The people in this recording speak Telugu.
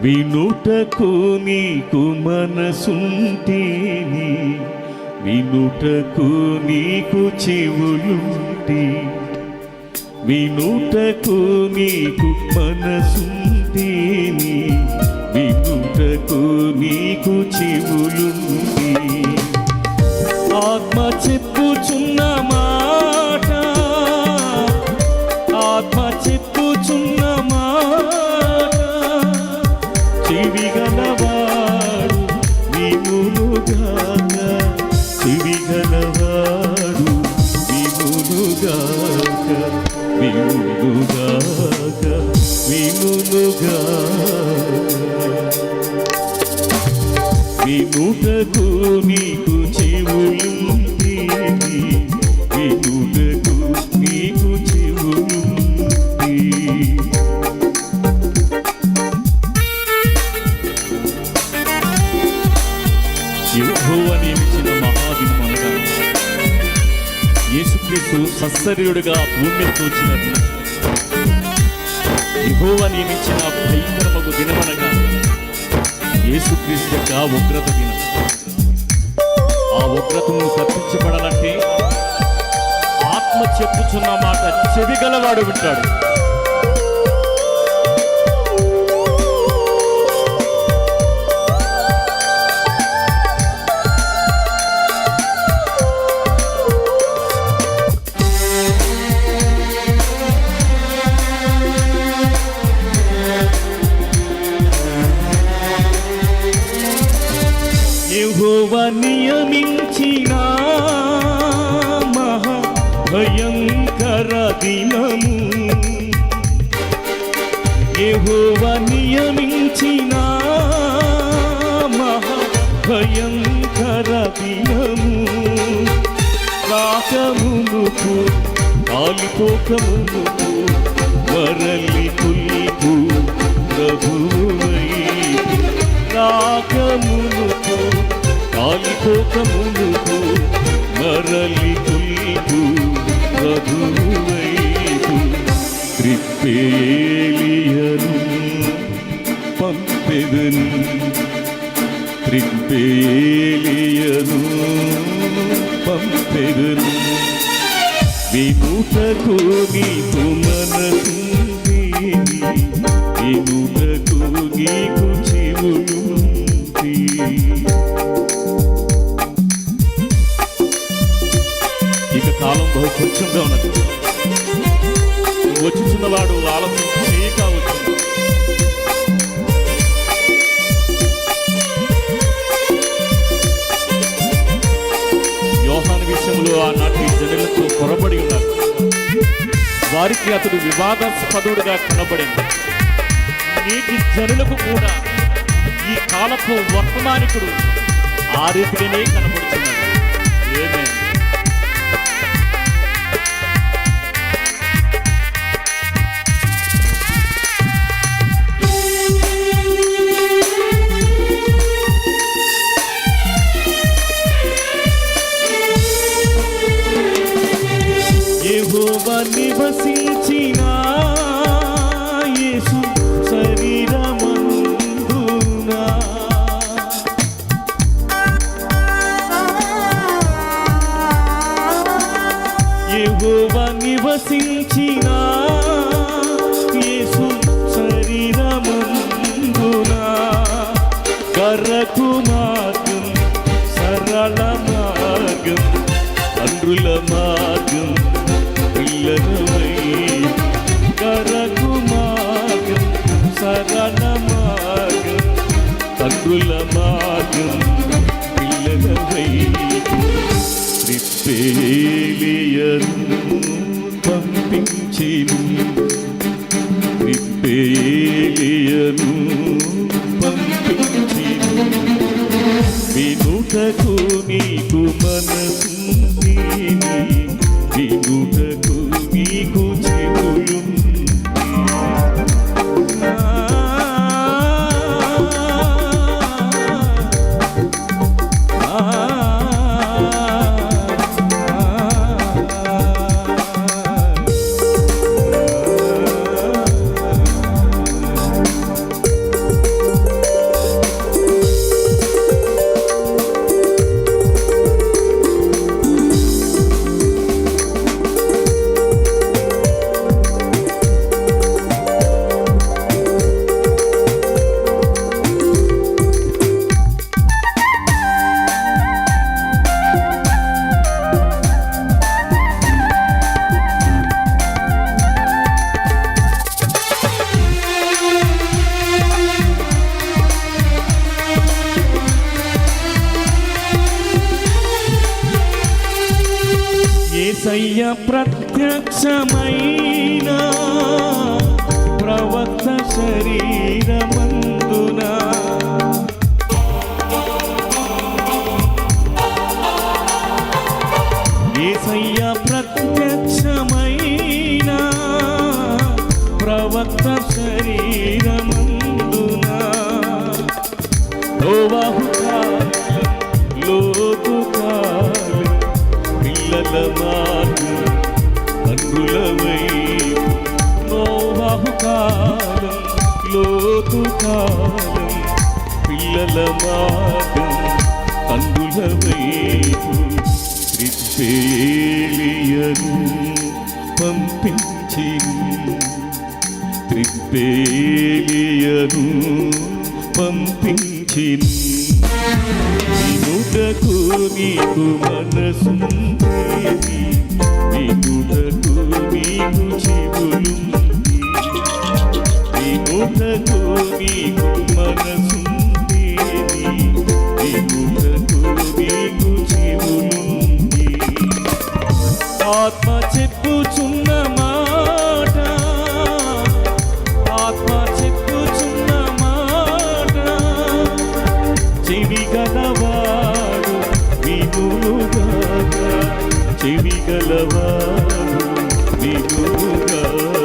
వినుటకు నీకు మనసుంటేని, వినుటకు నీకు చెవులుంటే, వినుటకు నీకు మనసుంటేని, వినుటకు నీకు చెవులుంటే, ఆత్మ చెప్పుచున్న మాట, ఆత్మ చెప్పుచున్న మాట, చెవిగలవాడు వినుగాక, చెవిగలవాడు వినుగాక, వినుగాక, వినుగాక. వినుటకు నీకు చెవులుంటే, వినుటకు నీకు చెవులుంటే. యెహోవా నియమించిన మహాదినం అనగా యేసుక్రీస్తు సశరీరుడుగా భూమి మీదకి వచ్చిన దినం. యెహోవా నియమించిన భయంకరమగు దినమనగా యేసుక్రీస్తు యొక్క ఉగ్రత దినం. ఆ ఉగ్రతను తప్పించబడాలంటే ఆత్మ చెప్పుచున్న మాట చెవిగలవాడు వింటాడు. యెహోవా నియమించిన మహా భయంకర దినము, యెహోవా నియమించిన మహా భయంకర దినము, రాకమునుకు కాలిపోకమునుకు వరలి పుల్పు ప్రభువై, రాకమునుకు కాలిపోకమునుకు మరలి పుల్పు ప్రభువైపు, త్రిప్పేలియను పంపెదను, త్రిప్పేలియను పంపెదను. వినుటకు నీకు మనసుంటే, వినుటకు నీకు చెవులుంటే. ఇక కాలం బహు కొంచెంగా ఉన్నది. వచ్చుచున్నవాడు ఆలస్యం చేయక వచ్చు. యోహాను విషయంలో ఆనాటి జనులతో పొరబడి ఉన్నారు. వారికి అతడు వివాదాస్పదుడుగా కనబడింది. నేటి జనులకు కూడా ఈ కాలపు వర్తమానికుడు ఆ రీతిగానే కనబడుతున్నాడు. ఏమేమి యెహోవా నివసించిన యేసు శరీరమందున, యెహోవా నివసించిన యేసు శరీరమందున, కర్రకు మార్గం సరళ మార్గం, తండ్రుల మార్గం పిల్లలవై, కరకు మార్గం సరళ మార్గం, తండ్రుల మార్గం పిల్లలవై, త్రిప్పేలియను పంపించెను, త్రిప్పేలియను పంపించెను. వినుటకు నీకు మనసుంటే, వినుటకు నీకు చెవులుంటే. ప్రత్యక్షమైన ప్రవక్త శరీరమందున యేసయ్య ప్రత్యక్షమైన ప్రవక్త శరీరమందున నోవాహు కాలం లోతు కాలం పిల్లల మార్గం తండ్రుల వైపు నోవాహు కాలం లోతు కాలం పిల్లల మార్గం తండ్రుల వైపు త్రిప్పేలియను పంపించిను వినుటకు నీకు మనసుంది వినుటకు నీకు చెవులుంది వినుటకు నీకు మనసుంది వినుటకు నీకు చెవులుంది ఆత్మ చెప్పుచున్న మాట ఆత్మ చెప్పుచున్న మాట చెవి గలవాడు వినుగాక చెవి గలవాడు వినుగాక